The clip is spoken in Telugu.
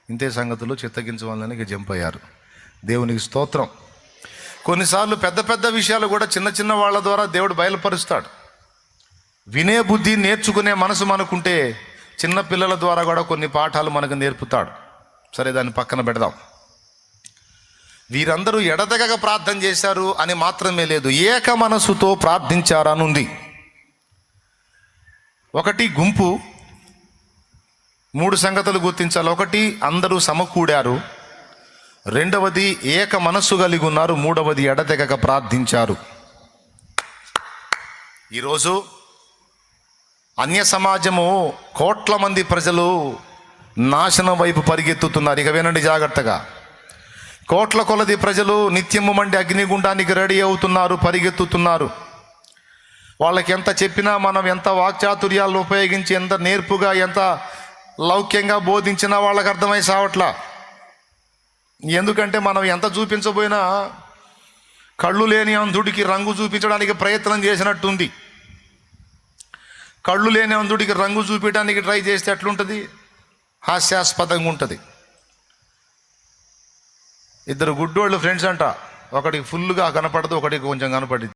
ఇంతే సంగతులు చిత్తగించవాలని జంప్ అయ్యారు. దేవునికి స్తోత్రం. కొన్నిసార్లు పెద్ద పెద్ద విషయాలు కూడా చిన్న చిన్న వాళ్ళ ద్వారా దేవుడు బయలుపరుస్తాడు. వినే బుద్ధి, నేర్చుకునే మనసు మనకుంటే చిన్న పిల్లల ద్వారా కూడా కొన్ని పాఠాలు మనకు నేర్పుతాడు. సరే, దాన్ని పక్కన పెడదాం. వీరందరూ ఎడతెగక ప్రార్థన చేశారు అని మాత్రమే లేదు, ఏక మనసుతో ప్రార్థించారని ఉంది. ఒకటి గుంపు, 3 సంగతులు గుర్తించాలి. ఒకటి అందరూ సమకూడారు, రెండవది ఏక మనస్సు కలిగి ఉన్నారు, మూడవది ఎడతెగక ప్రార్థించారు. ఈరోజు అన్య సమాజము, కోట్ల మంది ప్రజలు నాశనం వైపు పరిగెత్తుతున్నారు. ఇక వినండి జాగ్రత్తగా. కోట్ల కొలది ప్రజలు నిత్యము మండి అగ్నిగుండానికి రెడీ అవుతున్నారు, పరిగెత్తుతున్నారు. వాళ్ళకి ఎంత చెప్పినా, మనం ఎంత వాక్చాతుర్యాలను ఉపయోగించి, ఎంత నేర్పుగా, ఎంత లౌక్యంగా బోధించినా వాళ్ళకి అర్థమై సావట్లా. ఎందుకంటే మనం ఎంత చూపించబోయినా కళ్ళు లేని అంధుడికి రంగు చూపించడానికి ప్రయత్నం చేసినట్టుంది. కళ్ళు లేని అంధుడికి రంగు చూపించడానికి ట్రై చేస్తే ఎట్లుంటుంది? హాస్యాస్పదంగా ఉంటుంది. 2 గుడ్డోళ్ళు ఫ్రెండ్స్ అంట, ఒకడికి ఫుల్గా కనపడదు, ఒకటికి కొంచెం కనపడింది.